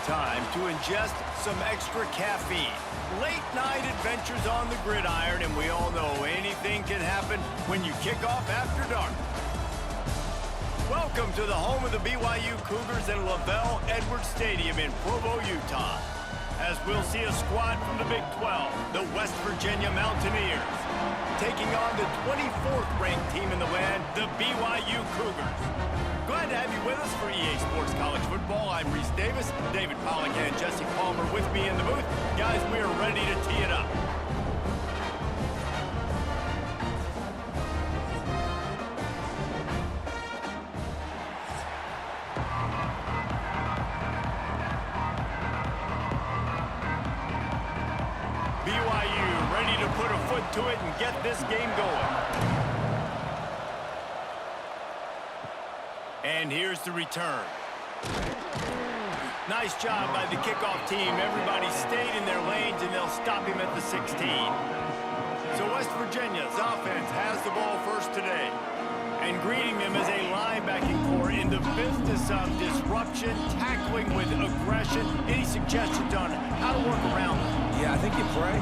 time to ingest some extra caffeine. Late night adventures on the gridiron, and we all know anything can happen when you kick off after dark. Welcome to the home of the BYU Cougars at Lavelle Edwards Stadium in Provo, Utah. As we'll see a squad from the Big 12, the West Virginia Mountaineers, taking on the 24th ranked team in the land, the BYU Cougars. Glad to have you with us for EA Sports College Football. I'm Reese Davis, David Pollock and Jesse Palmer with me in the booth. Guys, we are ready to tee it up. BYU ready to put a foot to it and get this game going. And here's the return. Nice job by the kickoff team. Everybody stayed in their lanes, and they'll stop him at the 16. So West Virginia's offense has the ball first today. And greeting them is a linebacking core in the business of disruption, tackling with aggression. Any suggestions on how to work around them? Yeah, I think you pray.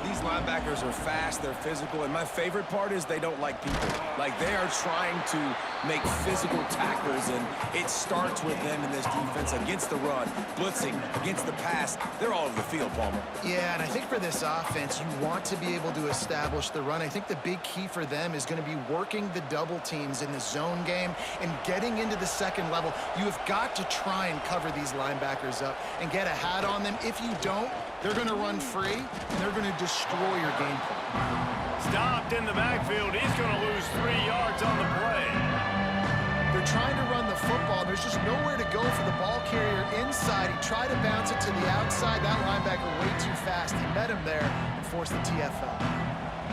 These linebackers are fast, they're physical, and my favorite part is they don't like people. Like, they are trying to make physical tackles, and it starts with them in this defense against the run, blitzing, against the pass. They're all over the field, Palmer. Yeah, and I think for this offense, you want to be able to establish the run. I think the big key for them is going to be working the double teams in the zone game and getting into the second level. You have got to try and cover these linebackers up and get a hat on them. If you don't, they're going to run free, and they're going to destroy your game plan. Stopped in the backfield. He's going to lose 3 yards on the play. They're trying to run the football. There's just nowhere to go for the ball carrier inside. He tried to bounce it to the outside. That linebacker way too fast. He met him there and forced the TFL.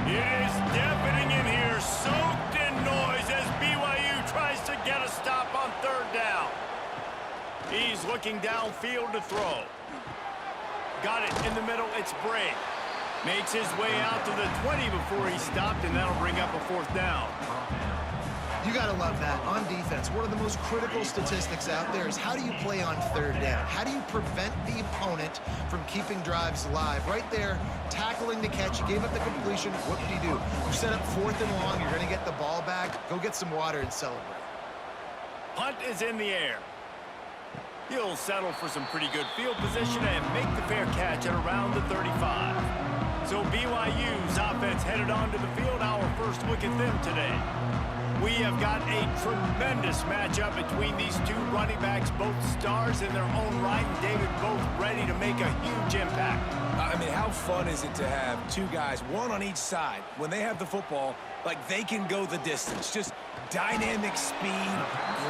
It is deafening in here, soaked in noise as BYU tries to get a stop on third down. He's looking downfield to throw. Got it in the middle. It's Bray. Makes his way out to the 20 before he stopped, and that'll bring up a fourth down. You got to love that. On defense, one of the most critical statistics out there is how do you play on third down? How do you prevent the opponent from keeping drives alive? Right there, tackling the catch. You gave up the completion. What did you do? You set up fourth and long. You're going to get the ball back. Go get some water and celebrate. Punt is in the air. He'll settle for some pretty good field position and make the fair catch at around the 35. So BYU's offense headed onto the field. Our first look at them today. We have got a tremendous matchup between these two running backs, both stars in their own right, and David, both ready to make a huge impact. I mean, how fun is it to have two guys, one on each side, when they have the football, like they can go the distance. Just dynamic speed,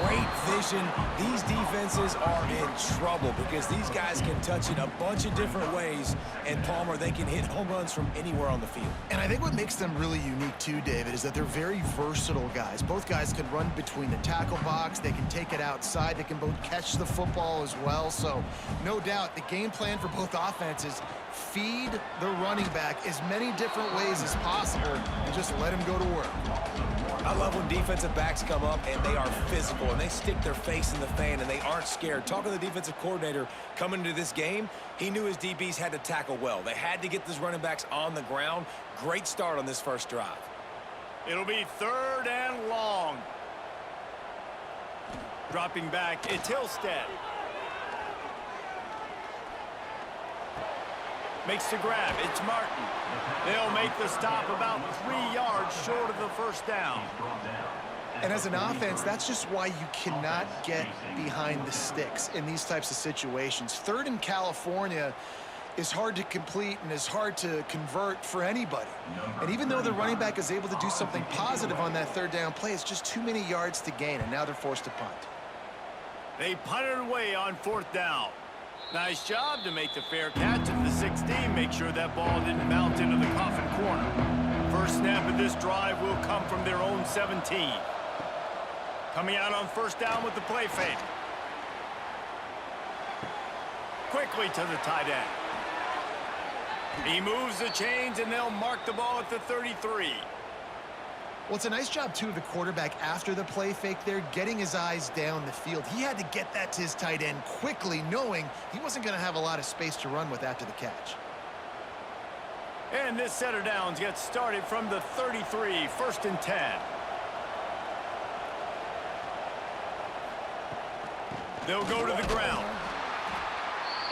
great vision. These defenses are in trouble because these guys can touch it a bunch of different ways, and Palmer, they can hit home runs from anywhere on the field. And I think what makes them really unique too, David, is that they're very versatile guys. Both guys can run between the tackle box. They can take it outside. They can both catch the football as well. So no doubt the game plan for both offenses, feed the running back as many different ways as possible and just let him go to work. I love when defensive backs come up and they are physical and they stick their face in the fan and they aren't scared. Talking to the defensive coordinator coming into this game, he knew his DBs had to tackle well. They had to get these running backs on the ground. Great start on this first drive. It'll be third and long. Dropping back, it's Hillstead. Makes the grab, it's Martin. They'll make the stop about 3 yards short of the first down. And as an offense, that's just why you cannot get behind the sticks in these types of situations. Third in California is hard to complete and is hard to convert for anybody. And even though the running back is able to do something positive on that third down play, it's just too many yards to gain, and now they're forced to punt. They punted away on fourth down. Nice job to make the fair catch at the 16. Make sure that ball didn't bounce into the coffin corner. First snap of this drive will come from their own 17. Coming out on first down with the play fake. Quickly to the tight end. He moves the chains, and they'll mark the ball at the 33. Well, it's a nice job, too, of the quarterback after the play fake there, getting his eyes down the field. He had to get that to his tight end quickly, knowing he wasn't going to have a lot of space to run with after the catch. And this set of downs gets started from the 33, 1st and 10. They'll go to the ground.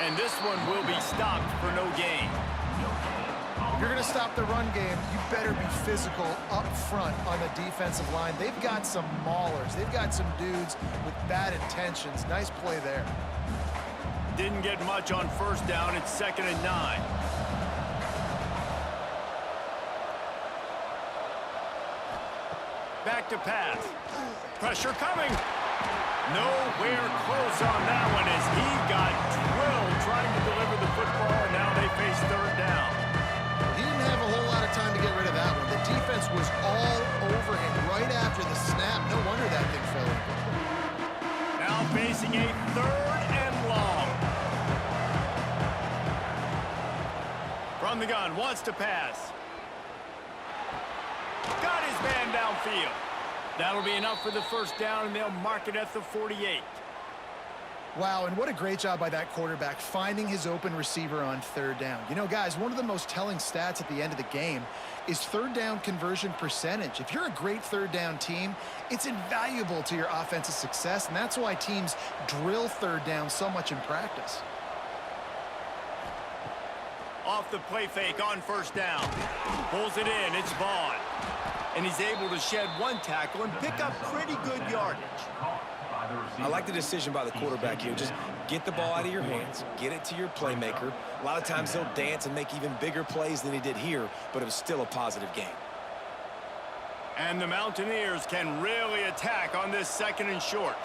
And this one will be stopped for no gain. If you're going to stop the run game, you better be physical up front on the defensive line. They've got some maulers. They've got some dudes with bad intentions. Nice play there. Didn't get much on 1st down. It's 2nd and 9. Back to pass. Pressure coming. Nowhere close on that one as he got drilled trying to deliver the football, and now they face 3rd down. He didn't have a whole lot of time to get rid of that one. The defense was all over him right after the snap. No wonder that thing fell in. Now facing a 3rd and long. From the gun, wants to pass. Got his man downfield. That'll be enough for the 1st down, and they'll mark it at the 48. Wow, and what a great job by that quarterback finding his open receiver on 3rd down. You know, guys, one of the most telling stats at the end of the game is 3rd down conversion percentage. If you're a great 3rd down team, it's invaluable to your offensive success, and that's why teams drill 3rd down so much in practice. Off the play fake on 1st down. Pulls it in. It's Vaughn. And he's able to shed one tackle and pick up pretty good yardage. I like the decision by the quarterback here. Just get the ball out of your hands, get it to your playmaker. A lot of times he'll dance and make even bigger plays than he did here, but it was still a positive game. And the Mountaineers can really attack on this 2nd and short.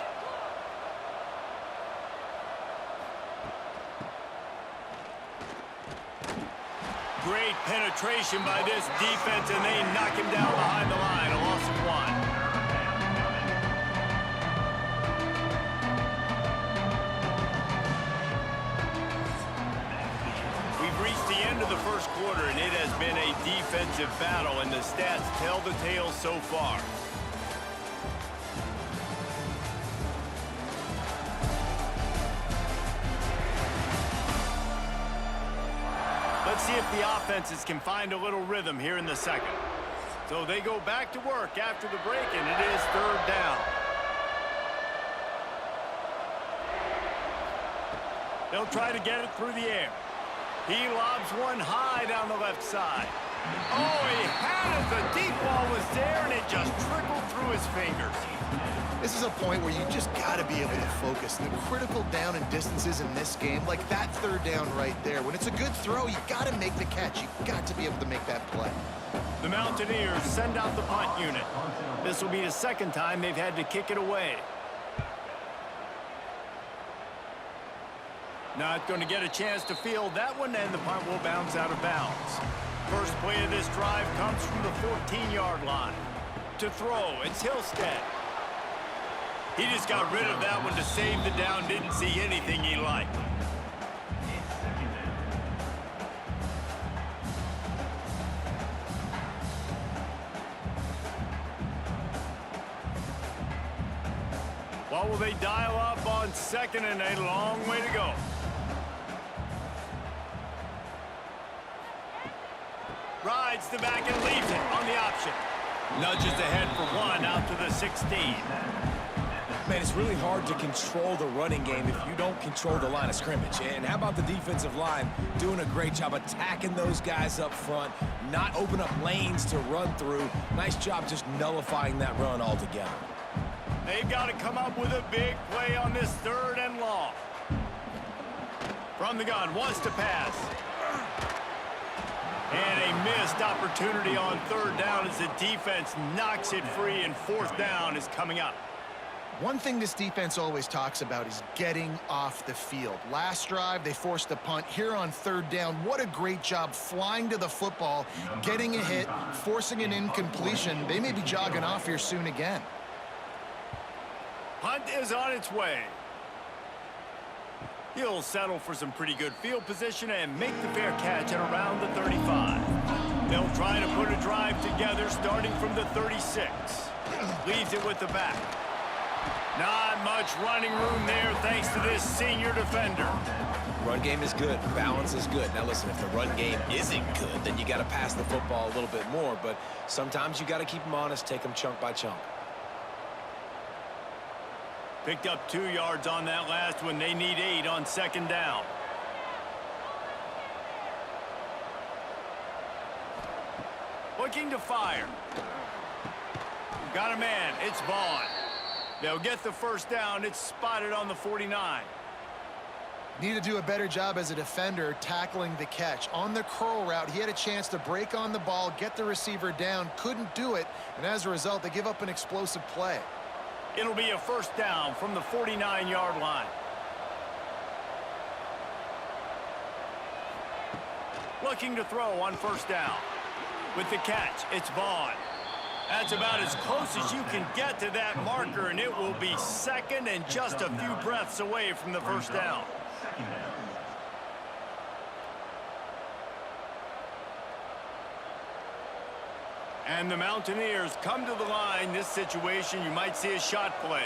Great penetration by this defense, and they knock him down behind the line. A loss of 1. We've reached the end of the 1st quarter, and it has been a defensive battle, and the stats tell the tale so far. Let's see if the offenses can find a little rhythm here in the 2nd. So they go back to work after the break, and it is 3rd down. They'll try to get it through the air. He lobs one high down the left side. Oh, he had it. The deep ball was there, and it just trickled through his fingers. This is a point where you just got to be able to focus. The critical down and distances in this game, like that 3rd down right there. When it's a good throw, you got to make the catch. You got to be able to make that play. The Mountaineers send out the punt unit. This will be the 2nd time they've had to kick it away. Not going to get a chance to field that one, and the punt will bounce out of bounds. First play of this drive comes from the 14-yard line. To throw, it's Hillstead. He just got rid of that one to save the down, didn't see anything he liked. What will they dial up on 2nd and a long way to go? Rides the back and leaves it on the option. Nudges ahead for 1 out to the 16. Man, it's really hard to control the running game if you don't control the line of scrimmage. And how about the defensive line doing a great job attacking those guys up front, not open up lanes to run through. Nice job just nullifying that run altogether. They've got to come up with a big play on this 3rd and long. From the gun, wants to pass. And a missed opportunity on 3rd down as the defense knocks it free, and 4th down is coming up. One thing this defense always talks about is getting off the field. Last drive, they forced a punt. Here on 3rd down, what a great job flying to the football, getting a hit, forcing an incompletion. They may be jogging off here soon again. Punt is on its way. He'll settle for some pretty good field position and make the fair catch at around the 35. They'll try to put a drive together starting from the 36. Leaves it with the back. Not much running room there thanks to this senior defender. Run game is good. Balance is good. Now listen, if the run game isn't good, then you got to pass the football a little bit more. But sometimes you got to keep them honest, take them chunk by chunk. Picked up 2 yards on that last one. They need 8 on second down. Looking to fire. Got a man. It's Vaughn. They'll get the first down. It's spotted on the 49. Need to do a better job as a defender tackling the catch. On the curl route, he had a chance to break on the ball, get the receiver down, couldn't do it, and as a result, they give up an explosive play. It'll be a first down from the 49-yard line. Looking to throw on first down. With the catch, it's Vaughn. That's about as close as you can get to that marker, and it will be second and just a few breaths away from the first down. And the Mountaineers come to the line. This situation, you might see a shot play.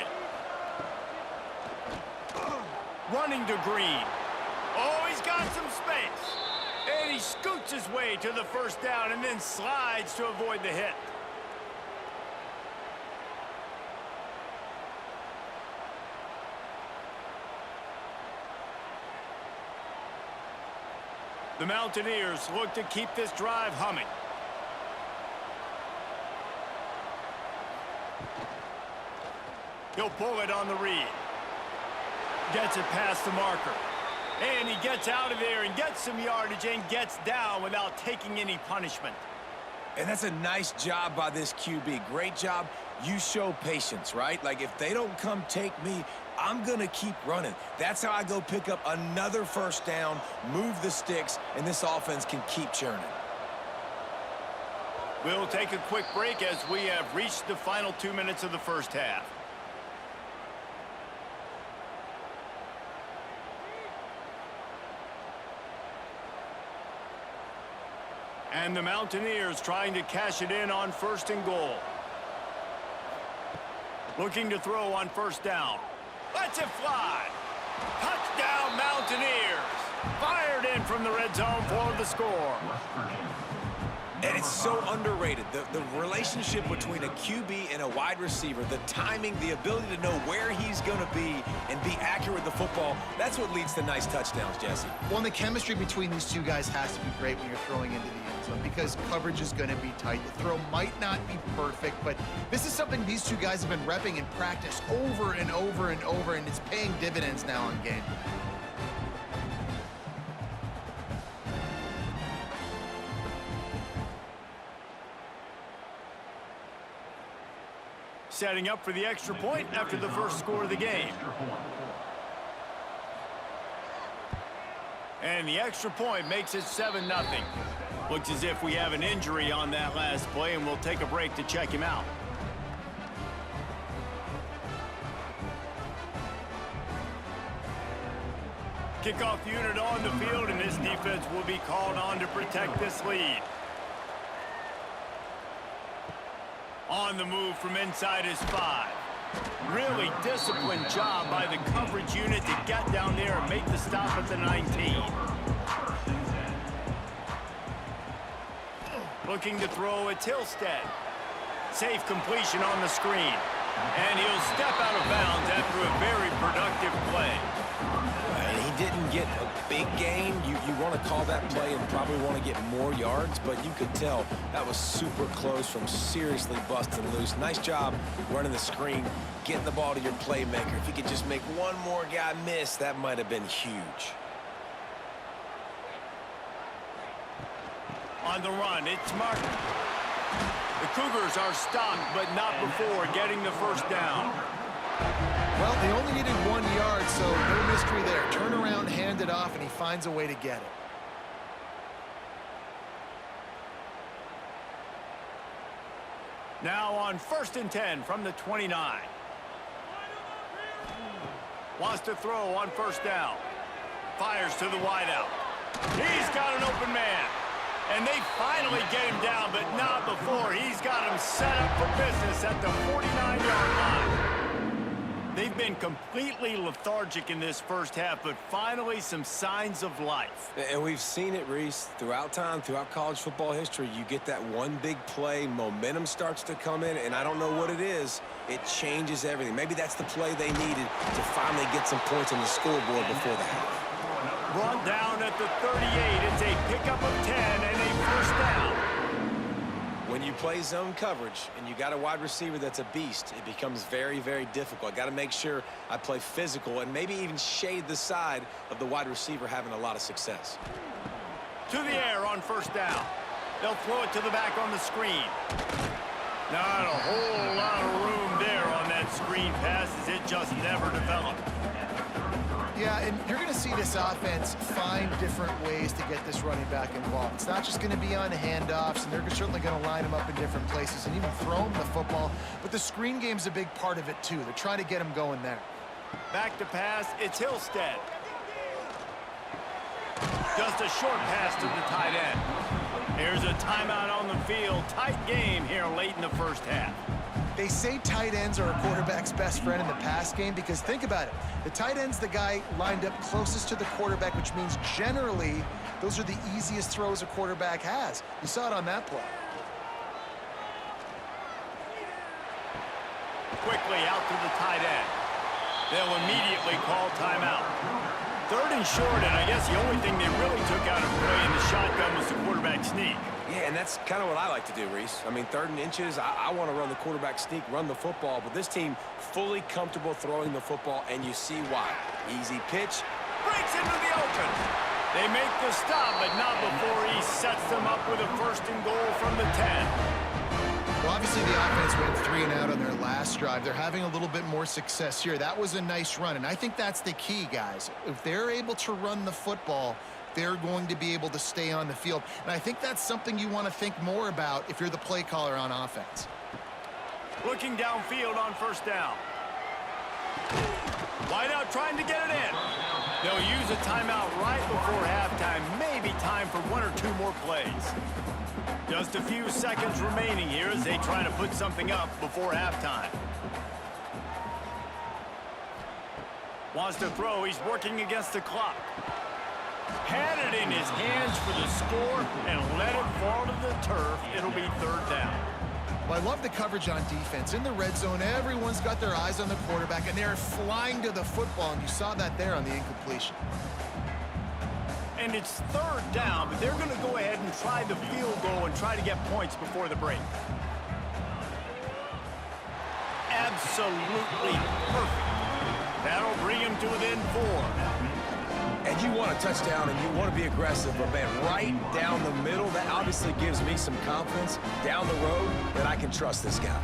Running to Green. Oh, he's got some space. And he scoots his way to the first down and then slides to avoid the hit. The Mountaineers look to keep this drive humming. He'll pull it on the read. Gets it past the marker. And he gets out of there and gets some yardage and gets down without taking any punishment. And that's a nice job by this QB. Great job. You show patience, right? Like, if they don't come take me, I'm going to keep running. That's how I go pick up another first down, move the sticks, and this offense can keep churning. We'll take a quick break as we have reached the final 2 minutes of the first half. And the Mountaineers trying to cash it in on first and goal. Looking to throw on first down. Lets it fly. Touchdown, Mountaineers. Fired in from the red zone for the score. And it's so underrated. The relationship between a QB and a wide receiver, the timing, the ability to know where he's going to be and be accurate with the football, that's what leads to nice touchdowns, Jesse. Well, and the chemistry between these two guys has to be great when you're throwing into the end zone because coverage is going to be tight. The throw might not be perfect, but this is something these two guys have been repping in practice over and over and over, and it's paying dividends now in game. Setting up for the extra point after the first score of the game. And the extra point makes it 7-0. Looks as if we have an injury on that last play, and we'll take a break to check him out. Kickoff unit on the field, and this defense will be called on to protect this lead. On the move from inside his 5. Really disciplined job by the coverage unit to get down there and make the stop at the 19. Looking to throw, it's Hillstead. Safe completion on the screen. And he'll step out of bounds after a very productive play. He didn't get a big gain. You want to call that play and probably want to get more yards, but you could tell that was super close from seriously busting loose. Nice job running the screen, getting the ball to your playmaker. If he could just make one more guy miss, that might have been huge. On the run, it's Martin. The Cougars are stopped, but not before getting the first down. Well, they only needed 1 yard, so no mystery there. Turn around, hand it off, and he finds a way to get it. Now on 1st and 10 from the 29. Wants to throw on first down. Fires to the wideout. He's got an open man. And they finally get him down, but not before. He's got him set up for business at the 49-yard line. They've been completely lethargic in this first half, but finally some signs of life. And we've seen it, Reese, throughout time, throughout college football history. You get that one big play, momentum starts to come in, and I don't know what it is. It changes everything. Maybe that's the play they needed to finally get some points on the scoreboard before the half. Brought down at the 38. It's a pickup of 10 and a first down. When you play zone coverage and you got a wide receiver that's a beast, it becomes very, very difficult. I got to make sure I play physical and maybe even shade the side of the wide receiver having a lot of success. To the air on first down. They'll throw it to the back on the screen. Not a whole lot of room there on that screen pass as it just never developed. Yeah, and you're going to see this offense find different ways to get this running back involved. It's not just going to be on handoffs, and they're certainly going to line him up in different places and even throw him the football. But the screen game's a big part of it, too. They're trying to get him going there. Back to pass, it's Hillstead. Just a short pass to the tight end. Here's a timeout on the field. Tight game here late in the first half. They say tight ends are a quarterback's best friend in the pass game because think about it. The tight end's the guy lined up closest to the quarterback, which means generally those are the easiest throws a quarterback has. You saw it on that play. Quickly out to the tight end. They'll immediately call timeout. Third and short, and I guess the only thing they really took out of play in the shotgun was the quarterback sneak. Yeah, and that's kind of what I like to do, Reese. I mean, 3rd and inches, I want to run the quarterback sneak, run the football, but this team fully comfortable throwing the football, and you see why. Easy pitch. Breaks into the open. They make the stop, but not before he sets them up with a 1st and goal from the 10. Well, obviously the offense went 3 and out on their last drive. They're having a little bit more success here. That was a nice run, and I think that's the key, guys. If they're able to run the football, they're going to be able to stay on the field. And I think that's something you want to think more about if you're the play caller on offense. Looking downfield on first down. Wide out trying to get it in. They'll use a timeout right before halftime. Maybe time for 1 or 2 more plays. Just a few seconds remaining here as they try to put something up before halftime. Wants to throw. He's working against the clock. Had it in his hands for the score and let it fall to the turf. It'll be 3rd down. Well, I love the coverage on defense. In the red zone, everyone's got their eyes on the quarterback, and they're flying to the football, and you saw that there on the incompletion. And it's 3rd down, but they're going to go ahead and try the field goal and try to get points before the break. Absolutely perfect. That'll bring him to within 4. And you want a touchdown and you want to be aggressive, but man, right down the middle, that obviously gives me some confidence down the road that I can trust this guy.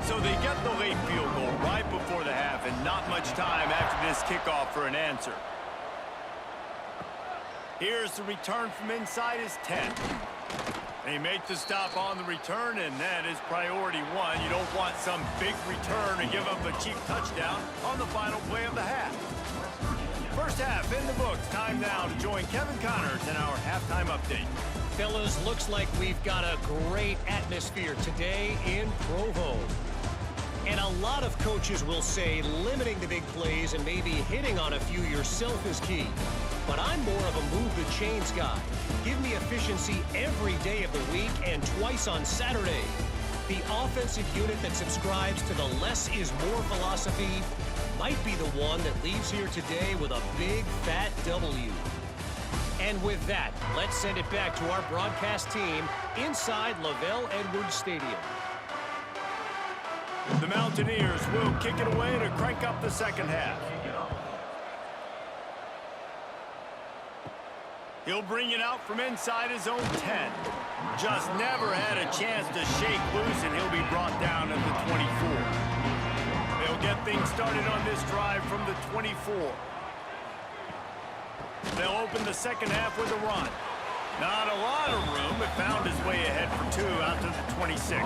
So they get the late field goal right before the half and not much time after this kickoff for an answer. Here's the return from inside his 10. They make the stop on the return, and that is priority 1. You don't want some big return and give up a cheap touchdown on the final play of the half. First half in the books. Time now to join Kevin Connors in our halftime update. Fellas, looks like we've got a great atmosphere today in Provo. And a lot of coaches will say limiting the big plays and maybe hitting on a few yourself is key. But I'm more of a move the chains guy. Give me efficiency every day of the week and twice on Saturday. The offensive unit that subscribes to the less is more philosophy might be the one that leaves here today with a big fat W. And with that, let's send it back to our broadcast team inside Lavelle Edwards Stadium. The Mountaineers will kick it away to crank up the second half. He'll bring it out from inside his own 10. Just never had a chance to shake loose, and he'll be brought down at the 24. They'll get things started on this drive from the 24. They'll open the second half with a run. Not a lot of room, but found his way ahead for 2 out to the 26.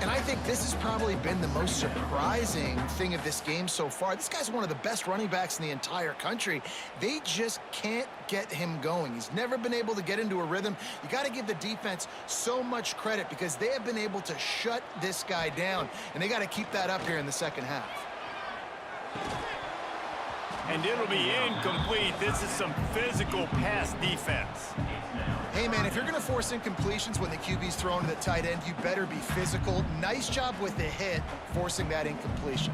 And I think this has probably been the most surprising thing of this game so far. This guy's one of the best running backs in the entire country. They just can't get him going. He's never been able to get into a rhythm. You got to give the defense so much credit because they have been able to shut this guy down, and they got to keep that up here in the second half. And it'll be incomplete. This is some physical pass defense. Hey, man, if you're going to force incompletions when the QB's thrown to the tight end, you better be physical. Nice job with the hit, forcing that incompletion.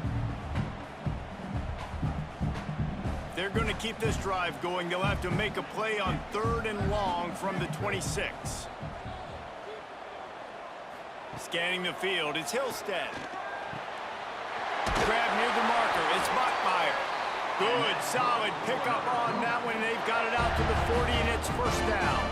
If they're going to keep this drive going, they'll have to make a play on 3rd and long from the 26. Scanning the field, it's Hillstead. Grab near the marker, it's Bachmeyer. Good, solid pickup on that one. They've got it out to the 40, and it's first down.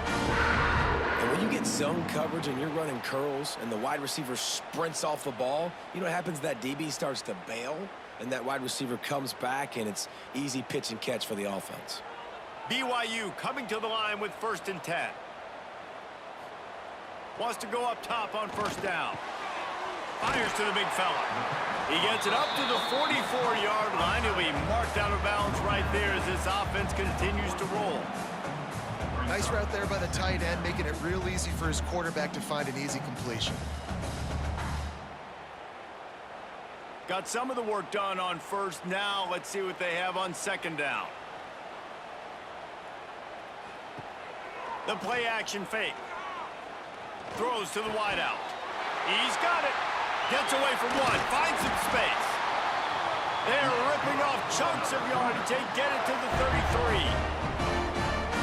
And when you get zone coverage and you're running curls and the wide receiver sprints off the ball, you know what happens? That DB starts to bail, and that wide receiver comes back, and it's easy pitch and catch for the offense. BYU coming to the line with 1st and 10. Wants to go up top on first down. Fires to the big fella. He gets it up to the 44-yard line. He'll be marked out of bounds right there as this offense continues to roll. Nice route there by the tight end, making it real easy for his quarterback to find an easy completion. Got some of the work done on first. Now let's see what they have on 2nd down. The play action fake. Throws to the wideout. He's got it. Gets away from one. Finds some space. They're ripping off chunks of yardage. They get it to the 33.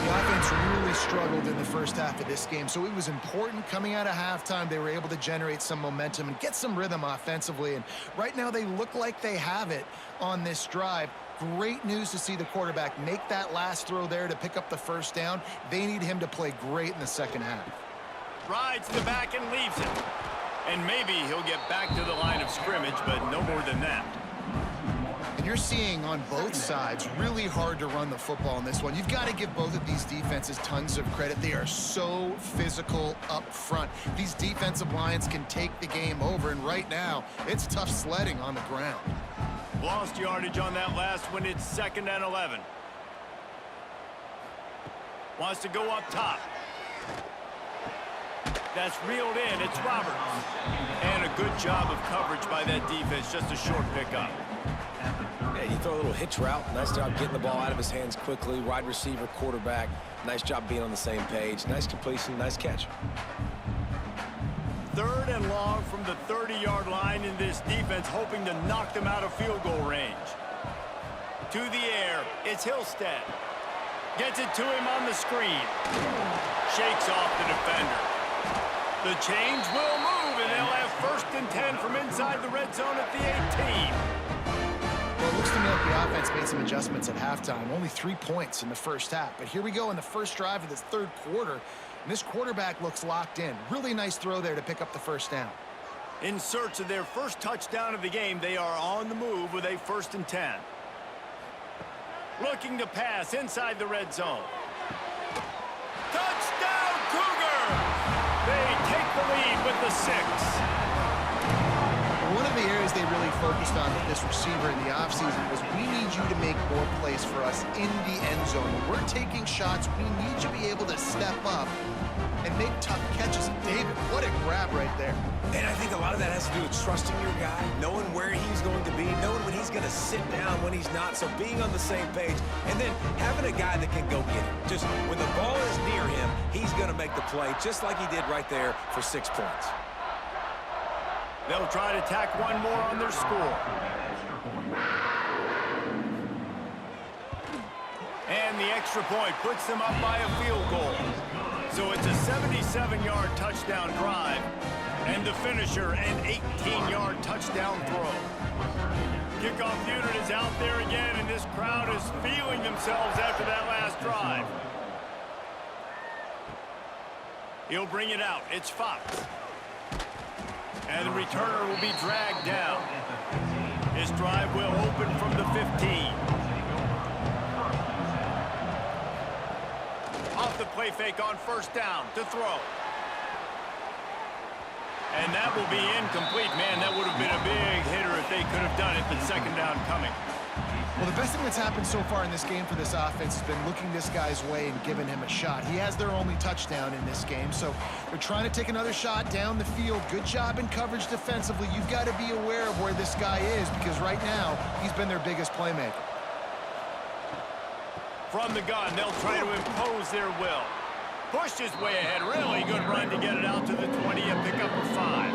The offense really struggled in the first half of this game, so it was important coming out of halftime. They were able to generate some momentum and get some rhythm offensively, and right now they look like they have it on this drive. Great news to see the quarterback make that last throw there to pick up the first down. They need him to play great in the second half. Rides the back and leaves it. And maybe he'll get back to the line of scrimmage, but no more than that. And you're seeing on both sides really hard to run the football in this one. You've got to give both of these defenses tons of credit. They are so physical up front. These defensive lines can take the game over, and right now it's tough sledding on the ground. Lost yardage on that last one. It's 2nd and 11. Wants to go up top. That's reeled in. It's Roberts. And a good job of coverage by that defense. Just a short pickup. Yeah, you throw a little hitch route. Nice job getting the ball out of his hands quickly. Wide receiver, quarterback. Nice job being on the same page. Nice completion, nice catch. 3rd and long from the 30-yard line, in this defense hoping to knock them out of field goal range. To the air, it's Hillstead. Gets it to him on the screen. Shakes off the defender. The change will move, and they'll have 1st and 10 from inside the red zone at the 18. Well, it looks to me like the offense made some adjustments at halftime. Only 3 points in the first half. But here we go in the first drive of this 3rd quarter. And this quarterback looks locked in. Really nice throw there to pick up the first down. In search of their first touchdown of the game, they are on the move with a 1st and 10. Looking to pass inside the red zone. Touchdown, Cougar! They take the lead with the 6. One of the areas they really focused on with this receiver in the offseason was, we need you to make more plays for us in the end zone. When we're taking shots, we need you to be able to step up and make tough catches. David, what a grab right there. And I think a lot of that has to do with trusting your guy, knowing where he's going to be, knowing when he's going to sit down, when he's not. So being on the same page, and then having a guy that can go get it. Just when the ball is near him, he's going to make the play, just like he did right there for 6 points. They'll try to tack one more on their score. And the extra point puts them up by a field goal. So it's a 77-yard touchdown drive. And the finisher, an 18-yard touchdown throw. Kickoff unit is out there again, and this crowd is feeling themselves after that last drive. He'll bring it out. It's Fox. And the returner will be dragged down. His drive will open from the 15. Off the play fake on first down to throw. And that will be incomplete. Man, that would have been a big hitter if they could have done it, but second down coming. Well, the best thing that's happened so far in this game for this offense has been looking this guy's way and giving him a shot. He has their only touchdown in this game, so they're trying to take another shot down the field. Good job in coverage defensively. You've got to be aware of where this guy is because right now he's been their biggest playmaker. From the gun, they'll try to impose their will. Pushed his way ahead. Really good run to get it out to the 20 and pick up a 5.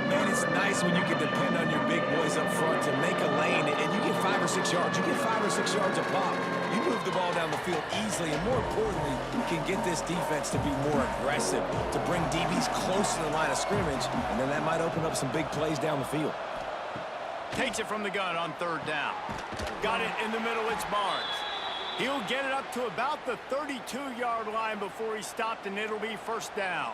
Man, it's nice when you can depend on your big boys up front to make a lane, and you get 5 or 6 yards. You get 5 or 6 yards a pop. You move the ball down the field easily, and more importantly, you can get this defense to be more aggressive, to bring DBs close to the line of scrimmage, and then that might open up some big plays down the field. Takes it from the gun on third down. Got it in the middle. It's Barnes. He'll get it up to about the 32-yard line before he stopped, and it'll be first down.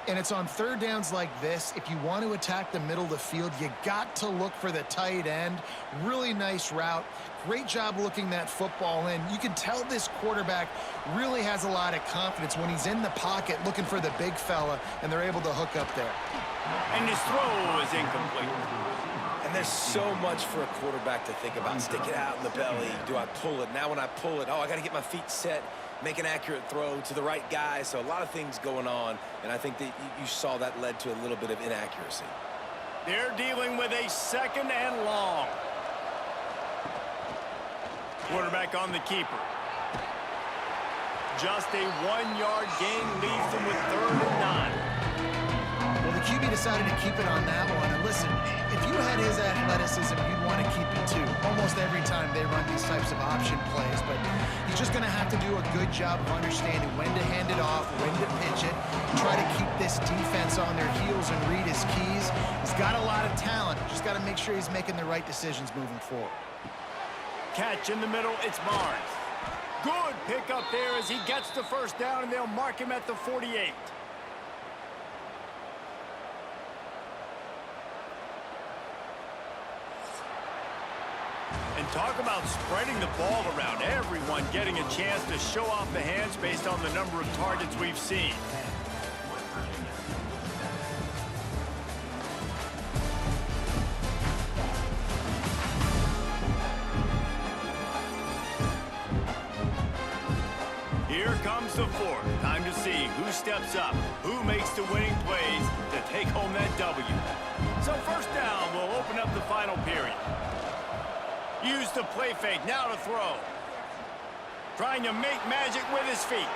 And it's on third downs like this. If you want to attack the middle of the field, you got to look for the tight end. Really nice route. Great job looking that football in. You can tell this quarterback really has a lot of confidence when he's in the pocket looking for the big fella, and they're able to hook up there. And his throw is incomplete. And there's so much for a quarterback to think about. Stick it out in the belly. Do I pull it? Now when I pull it, oh, I got to get my feet set, make an accurate throw to the right guy. So a lot of things going on, and I think that you saw that led to a little bit of inaccuracy. They're dealing with a second and long. Quarterback on the keeper. Just a 1-yard gain leaves them with 3rd and 9. Well, the QB decided to keep it on that one. And listen, if you had his athleticism, you'd want to keep it too. Almost every time they run these types of option plays. But he's just going to have to do a good job of understanding when to hand it off, when to pitch it, try to keep this defense on their heels and read his keys. He's got a lot of talent. Just got to make sure he's making the right decisions moving forward. Catch in the middle. It's Barnes. Good pick up there as he gets the first down, and they'll mark him at the 48. And talk about spreading the ball around. Everyone getting a chance to show off the hands based on the number of targets we've seen. Here comes the 4th. Time to see who steps up, who makes the winning plays to take home that W. So first down will open up the final period. Use the play fake, now to throw. Trying to make magic with his feet.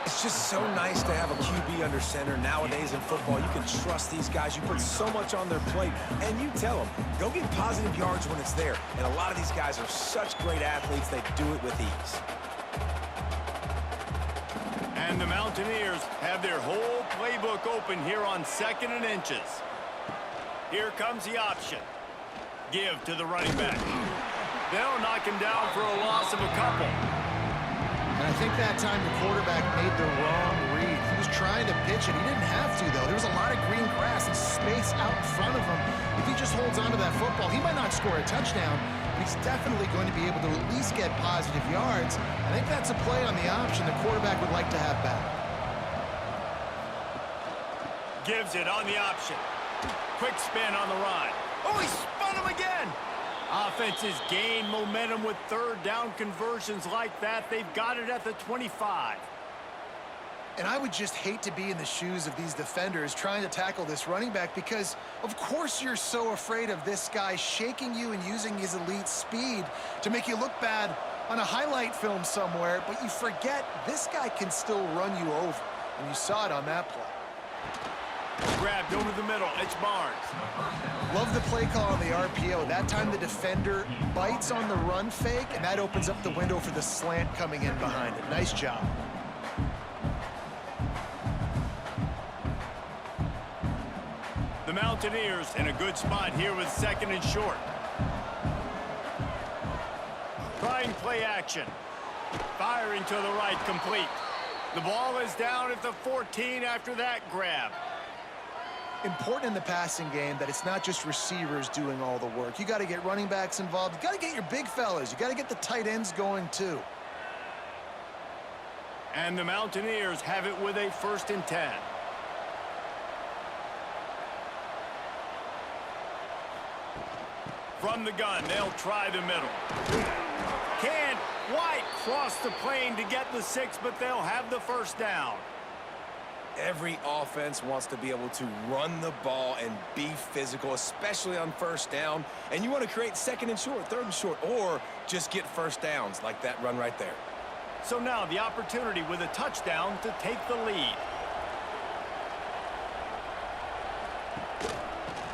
It's just so nice to have a QB under center nowadays in football. You can trust these guys. You put so much on their plate, and you tell them, go get positive yards when it's there. And a lot of these guys are such great athletes, they do it with ease. And the Mountaineers have their whole playbook open here on 2nd and inches. Here comes the option. Give to the running back. They'll knock him down for a loss of a couple. And I think that time the quarterback made the wrong read. He was trying to pitch it. He didn't have to, though. There was a lot of green grass and space out in front of him. If he just holds onto that football, he might not score a touchdown, but he's definitely going to be able to at least get positive yards. I think that's a play on the option the quarterback would like to have back. Gives it on the option. Quick spin on the run. Oh, he spun him again. Offenses gain momentum with 3rd down conversions like that. They've got it at the 25. And I would just hate to be in the shoes of these defenders trying to tackle this running back because, of course, you're so afraid of this guy shaking you and using his elite speed to make you look bad on a highlight film somewhere, but you forget this guy can still run you over, and you saw it on that play. Grabbed over the middle. It's Barnes. Love the play call on the RPO. That time the defender bites on the run fake, and that opens up the window for the slant coming in behind it. Nice job. The Mountaineers in a good spot here with 2nd and short. Trying play action. Firing to the right, complete. The ball is down at the 14 after that grab. Important in the passing game that it's not just receivers doing all the work. You got to get running backs involved. You got to get your big fellas. You got to get the tight ends going too. And the Mountaineers have it with a 1st and 10. From the gun, they'll try the middle. Can't quite cross the plane to get the 6, but they'll have the first down. Every offense wants to be able to run the ball and be physical, especially on first down. And you want to create second and short, third and short, or just get first downs like that run right there. So now the opportunity with a touchdown to take the lead.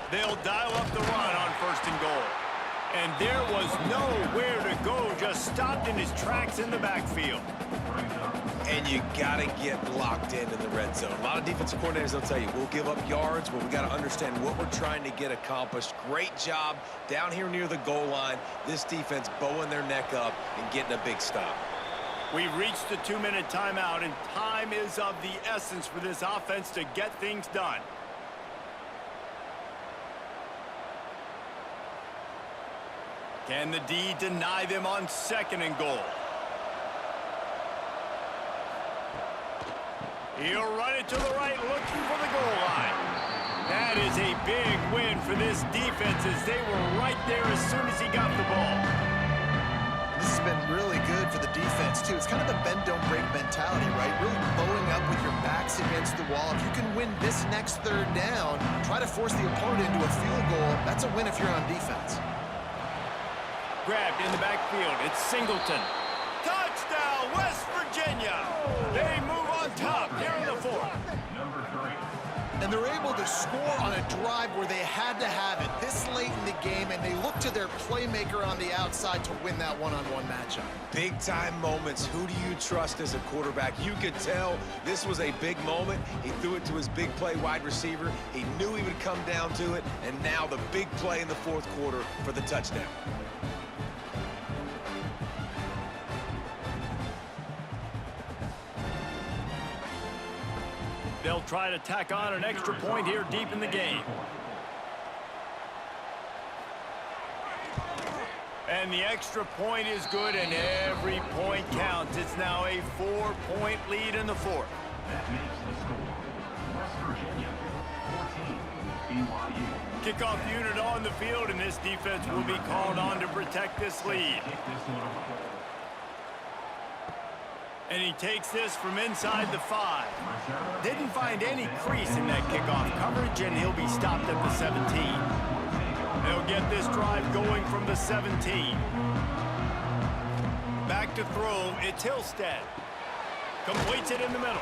They'll dial up the run on first and goal. And there was nowhere to go, just stopped in his tracks in the backfield. And you got to get locked in the red zone. A lot of defensive coordinators, they'll tell you, we'll give up yards, but we got to understand what we're trying to get accomplished. Great job down here near the goal line. This defense bowing their neck up and getting a big stop. We've reached the 2-minute timeout, and time is of the essence for this offense to get things done. Can the D deny them on second and goal? He'll run it to the right, looking for the goal line. That is a big win for this defense as they were right there as soon as he got the ball. This has been really good for the defense, too. It's kind of the bend-don't-break mentality, right? Really bowing up with your backs against the wall. If you can win this next third down, try to force the opponent into a field goal, that's a win if you're on defense. Grabbed in the backfield. It's Singleton. Touchdown, West Virginia. They move on top here in the fourth. And they're able to score on a drive where they had to have it this late in the game, and they look to their playmaker on the outside to win that one-on-one matchup. Big-time moments. Who do you trust as a quarterback? You could tell this was a big moment. He threw it to his big play wide receiver. He knew he would come down to it, and now the big play in the fourth quarter for the touchdown. They'll try to tack on an extra point here deep in the game. And the extra point is good, and every point counts. It's now a 4-point lead in the fourth. That makes the score West Virginia 14, BYU. Kickoff unit on the field, and this defense will be called on to protect this lead. And he takes this from inside the 5. Didn't find any crease in that kickoff coverage, and he'll be stopped at the 17. They'll get this drive going from the 17. Back to throw, it's Hillstead. Completes it in the middle.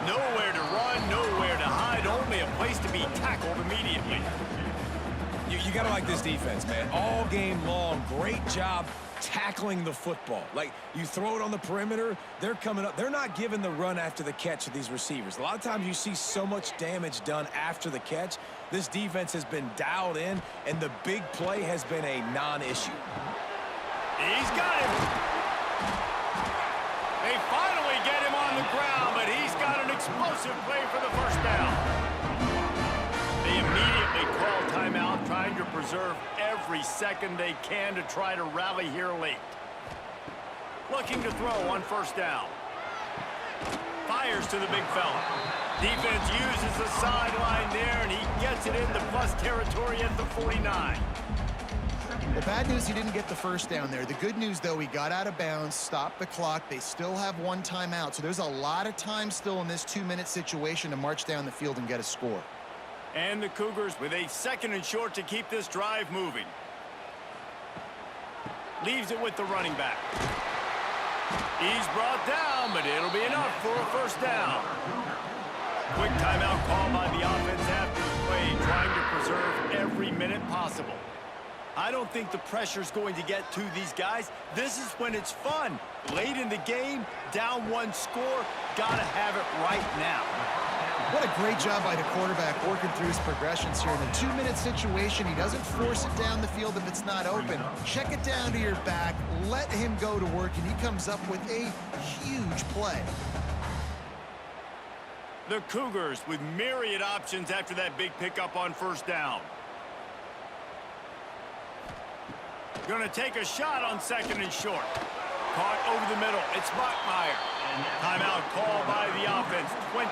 Nowhere to run, nowhere to hide, only a place to be tackled immediately. You got to like this defense, man. All game long, great job tackling the football. Like, you throw it on the perimeter, they're coming up. They're not giving the run after the catch to these receivers. A lot of times you see so much damage done after the catch. This defense has been dialed in, and the big play has been a non-issue. He's got him. They finally get him on the ground, but he's got an explosive play for the first down. They immediately call timeout, trying to preserve every second they can to try to rally here late. Looking to throw on first down. Fires to the big fella. Defense uses the sideline there, and he gets it into plus territory at the 49. The bad news, he didn't get the first down there. The good news, though, he got out of bounds, stopped the clock. They still have one timeout, so there's a lot of time still in this 2-minute situation to march down the field and get a score. And the Cougars with a second and short to keep this drive moving. Leaves it with the running back. He's brought down, but it'll be enough for a first down. Quick timeout call by the offense after the play, trying to preserve every minute possible. I don't think the pressure's going to get to these guys. This is when it's fun. Late in the game, down one score, gotta have it right now. What a great job by the quarterback working through his progressions here. In a 2-minute situation, he doesn't force it down the field if it's not open. Check it down to your back, let him go to work, and he comes up with a huge play. The Cougars with myriad options after that big pickup on first down. Going to take a shot on second and short. Caught over the middle. It's Bachmeier. Timeout call by the offense. 23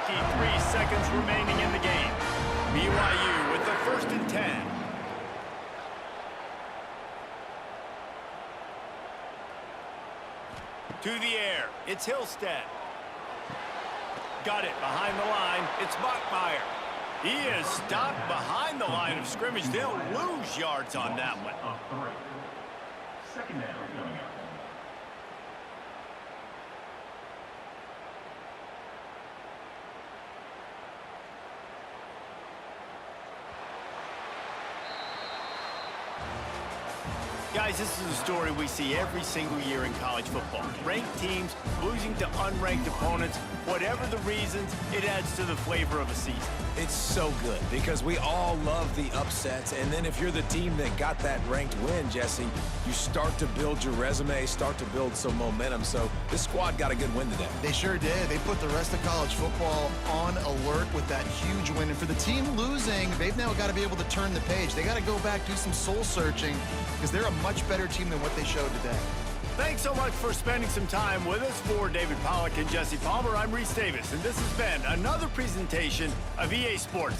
seconds remaining in the game. BYU with the 1st and 10. To the air. It's Hillstead. Got it behind the line. It's Bachmeyer. He is stopped behind the line of scrimmage. They'll lose yards on that one. Of 3. Second down coming up. Guys, this is a story we see every single year in college football. Ranked teams losing to unranked opponents. Whatever the reasons, it adds to the flavor of a season. It's so good because we all love the upsets, and then if you're the team that got that ranked win, Jesse, you start to build your resume, start to build some momentum. So this squad got a good win today. They sure did. They put the rest of college football on alert with that huge win. And for the team losing, they've now got to be able to turn the page. They got to go back, do some soul searching, because they're a much better team than what they showed today. Thanks so much for spending some time with us. For David Pollack and Jesse Palmer, I'm Reese Davis, and this has been another presentation of EA Sports.